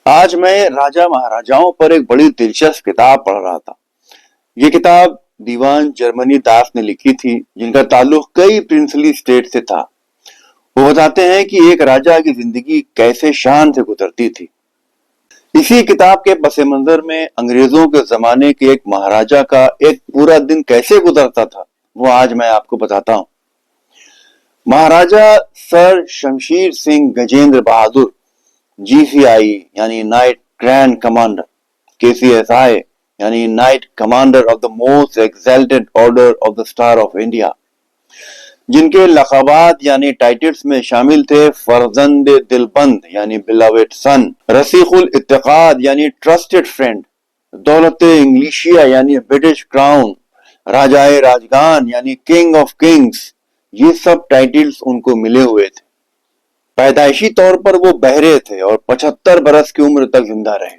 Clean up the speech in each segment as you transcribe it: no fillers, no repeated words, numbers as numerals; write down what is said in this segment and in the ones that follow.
آج میں راجا مہاراجاؤں پر ایک بڑی دلچسپ کتاب پڑھ رہا تھا۔ یہ کتاب دیوان جرمنی داس نے لکھی تھی، جن کا تعلق کئی پرنسلی اسٹیٹ سے تھا۔ وہ بتاتے ہیں کہ ایک راجا کی زندگی کیسے شان سے گزرتی تھی۔ اسی کتاب کے پس منظر میں انگریزوں کے زمانے کے ایک مہاراجا کا ایک پورا دن کیسے گزرتا تھا، وہ آج میں آپ کو بتاتا ہوں۔ مہاراجا سر شمشیر سنگھ گجیندر بہادر GCI یعنی نائٹ گرینڈ کمانڈر، KCSI یعنی knight commander of the most exalted order of the star of India, جن کے لقبات یعنی ٹائٹلز میں شامل تھے فرزند دلبند یعنی بلاوڈ سن، رسیخ الاتقاد یعنی ٹرسٹڈ فرینڈ، دولت انگلیشیا یعنی برٹش کراؤن، راجائے راجگان یعنی کنگ آف کنگز، یہ سب ٹائٹلز ان کو ملے ہوئے تھے۔ پیدائشی طور پر وہ بہرے تھے اور 75 برس کی عمر تک زندہ رہے۔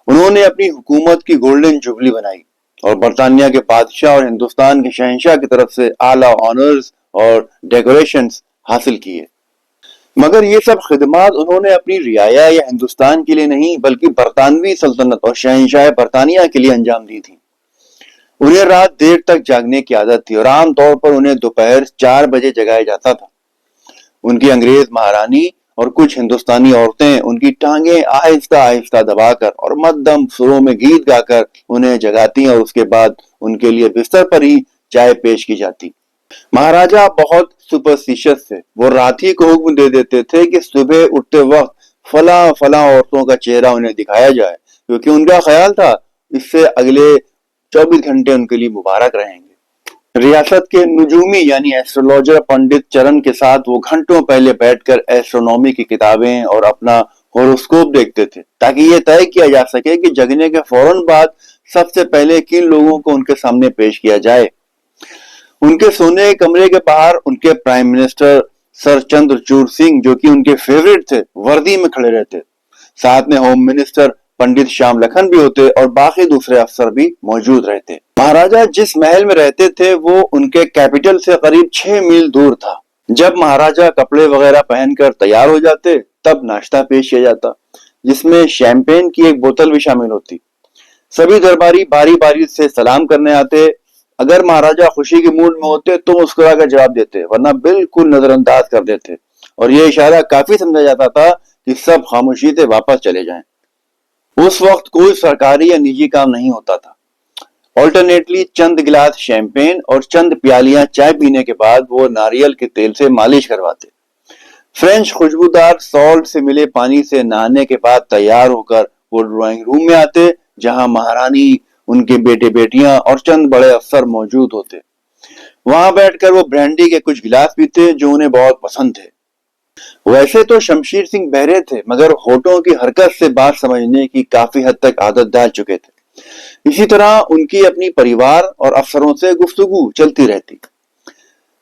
انہوں نے اپنی حکومت کی گولڈن جوبلی بنائی اور برطانیہ کے بادشاہ اور ہندوستان کے شہنشاہ کی طرف سے اعلیٰ آنرز اور ڈیکوریشنز حاصل کیے۔ مگر یہ سب خدمات انہوں نے اپنی رعایا یا ہندوستان کے لیے نہیں بلکہ برطانوی سلطنت اور شہنشاہ برطانیہ کے لیے انجام دی تھی۔ انہیں رات دیر تک جاگنے کی عادت تھی اور عام طور پر انہیں دوپہر 4 بجے جگایا جاتا تھا۔ ان کی انگریز مہارانی اور کچھ ہندوستانی عورتیں ان کی ٹانگیں آہستہ آہستہ دبا کر اور مدھم سروں میں گیت گا کر انہیں جگاتی اور اس کے بعد ان کے لیے بستر پر ہی چائے پیش کی جاتی۔ مہاراجا بہت سپرسٹیشس تھے۔ وہ رات ہی کو حکم دے دیتے تھے کہ صبح اٹھتے وقت فلاں فلاں عورتوں کا چہرہ انہیں دکھایا جائے، کیونکہ ان کا خیال تھا اس سے اگلے 24 گھنٹے ان کے لیے مبارک رہیں گے۔ ریاست کے نجومی یعنی ایسٹرولوجر پنڈت چرن کے ساتھ وہ گھنٹوں پہلے بیٹھ کر ایسٹرونومی کی کتابیں اور اپنا ہوروسکوپ دیکھتے تھے، تاکہ یہ طے کیا جا سکے کہ جگنے کے فوراً بعد سب سے پہلے کن لوگوں کو ان کے سامنے پیش کیا جائے۔ ان کے سونے کے کمرے کے باہر ان کے پرائم منسٹر سر چندر چور سنگھ، جو کہ ان کے فیورٹ تھے، وردی میں کھڑے رہتے۔ ساتھ میں ہوم منسٹر پنڈت شیام لکھن بھی ہوتے اور باقی دوسرے افسر بھی موجود رہتے۔ مہاراجا جس محل میں رہتے تھے وہ ان کے کیپٹل سے قریب 6 میل دور تھا۔ جب مہاراجا کپڑے وغیرہ پہن کر تیار ہو جاتے تب ناشتہ پیش کیا جاتا، جس میں شیمپین کی ایک بوتل بھی شامل ہوتی۔ سبھی درباری باری باری سے سلام کرنے آتے۔ اگر مہاراجا خوشی کے موڈ میں ہوتے تو مسکرا کر جواب دیتے، ورنہ بالکل نظر انداز کر دیتے، اور یہ اشارہ کافی سمجھا جاتا تھا کہ سب خاموشی سے واپس چلے جائیں۔ اس وقت کوئی سرکاری یا نجی کام نہیں ہوتا تھا۔ آلٹرنیٹلی چند گلاس شیمپین اور چند پیالیاں چائے پینے کے بعد وہ ناریل کے تیل سے مالش کرواتے۔ فرینچ خوشبودار سالٹ سے ملے پانی سے نہانے کے بعد تیار ہو کر وہ ڈرائنگ روم میں آتے، جہاں مہارانی، ان کے بیٹے بیٹیاں اور چند بڑے افسر موجود ہوتے۔ وہاں بیٹھ کر وہ برانڈی کے کچھ گلاس پیتے جو انہیں بہت پسند تھے۔ ویسے تو شمشیر سنگھ بہرے تھے، مگر ہونٹوں کی حرکت سے بات سمجھنے کی کافی حد تک عادت ڈال چکے تھے۔ اسی طرح ان کی اپنی پریوار اور افسروں سے گفتگو چلتی رہتی۔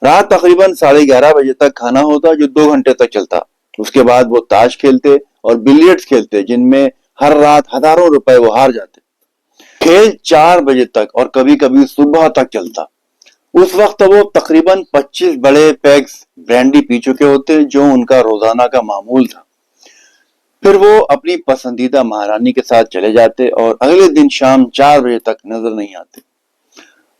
رات تقریباً 11:30 بجے تک کھانا ہوتا جو 2 گھنٹے تک چلتا۔ اس کے بعد وہ تاش کھیلتے اور بلیئرڈز کھیلتے، جن میں ہر رات ہزاروں روپے وہ ہار جاتے۔ کھیل 4 بجے تک اور کبھی کبھی صبح تک چلتا۔ اس وقت وہ تقریباً 25 بڑے پیگز برانڈی پی چکے ہوتے، جو ان کا روزانہ کا معمول تھا۔ پھر وہ اپنی پسندیدہ مہارانی کے ساتھ چلے جاتے اور اگلے دن شام 4 بجے تک نظر نہیں آتے۔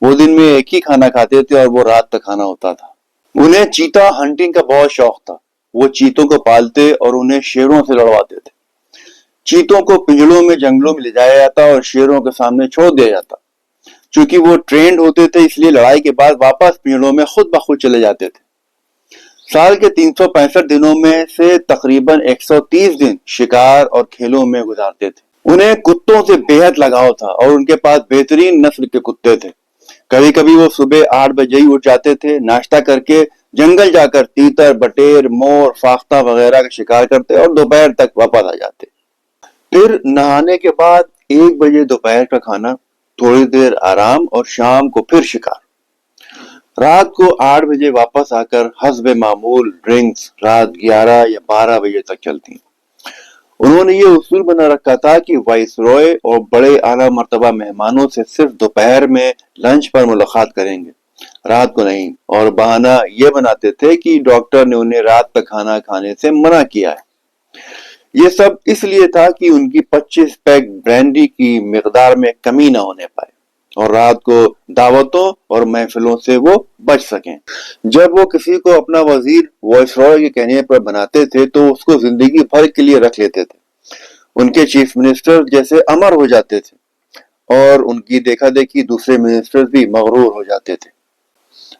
وہ دن میں ایک ہی کھانا کھاتے تھے اور وہ رات تک کھانا ہوتا تھا۔ انہیں چیتا ہنٹنگ کا بہت شوق تھا۔ وہ چیتوں کو پالتے اور انہیں شیروں سے لڑواتے تھے۔ چیتوں کو پنجڑوں میں جنگلوں میں لے جایا جاتا اور شیروں کے سامنے چھوڑ دیا جاتا۔ چونکہ وہ ٹرینڈ ہوتے تھے، اس لیے لڑائی کے بعد واپس پنجڑوں میں خود بخود چلے جاتے تھے۔ سال کے 365 دنوں میں سے تقریباً 130 دن شکار اور کھیلوں میں گزارتے تھے۔ انہیں کتوں سے بے حد لگاؤ تھا اور ان کے پاس بہترین نسل کے کتے تھے۔ کبھی کبھی وہ صبح 8 بجے ہی اٹھ جاتے تھے، ناشتہ کر کے جنگل جا کر تیتر، بٹیر، مور، فاختہ وغیرہ کا شکار کرتے اور دوپہر تک واپس آ جاتے۔ پھر نہانے کے بعد 1 بجے دوپہر کا کھانا، تھوڑی دیر آرام اور شام کو پھر شکار۔ رات کو 8 بجے واپس آ کر حسب معمول ڈرنکس رات 11 یا 12 بجے تک چلتی۔ انہوں نے یہ اصول بنا رکھا تھا کہ وائس روئے اور بڑے اعلیٰ مرتبہ مہمانوں سے صرف دوپہر میں لنچ پر ملاقات کریں گے، رات کو نہیں، اور بہانہ یہ بناتے تھے کہ ڈاکٹر نے انہیں رات تک کھانا کھانے سے منع کیا ہے۔ یہ سب اس لیے تھا کہ ان کی 25 پیک برانڈی کی مقدار میں کمی نہ ہونے پائے اور رات کو دعوتوں اور محفلوں سے وہ بچ سکیں۔ جب وہ کسی کو اپنا وزیر وائس رائے کے کہنے پر بناتے تھے تو اس کو زندگی بھر کے لیے رکھ لیتے تھے۔ ان کے چیف منسٹر جیسے امر ہو جاتے تھے اور ان کی دیکھا دیکھی دوسرے منسٹر بھی مغرور ہو جاتے تھے۔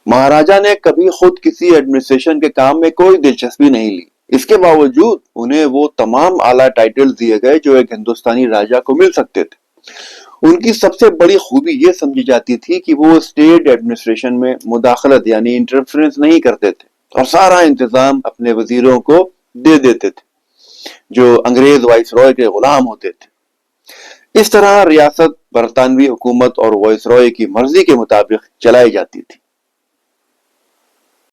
مہاراجا نے کبھی خود کسی ایڈمنسٹریشن کے کام میں کوئی دلچسپی نہیں لی۔ اس کے باوجود انہیں وہ تمام اعلیٰ ٹائٹل دیے گئے جو ایک ہندوستانی راجا کو مل سکتے تھے۔ ان کی سب سے بڑی خوبی یہ سمجھی جاتی تھی کہ وہ اسٹیٹ ایڈمنسٹریشن میں مداخلت یعنی انٹرفیرنس نہیں کرتے تھے اور سارا انتظام اپنے وزیروں کو دے دیتے تھے جو انگریز وائس رائے کے غلام ہوتے تھے۔ اس طرح ریاست برطانوی حکومت اور وائس رائے کی مرضی کے مطابق چلائی جاتی تھی۔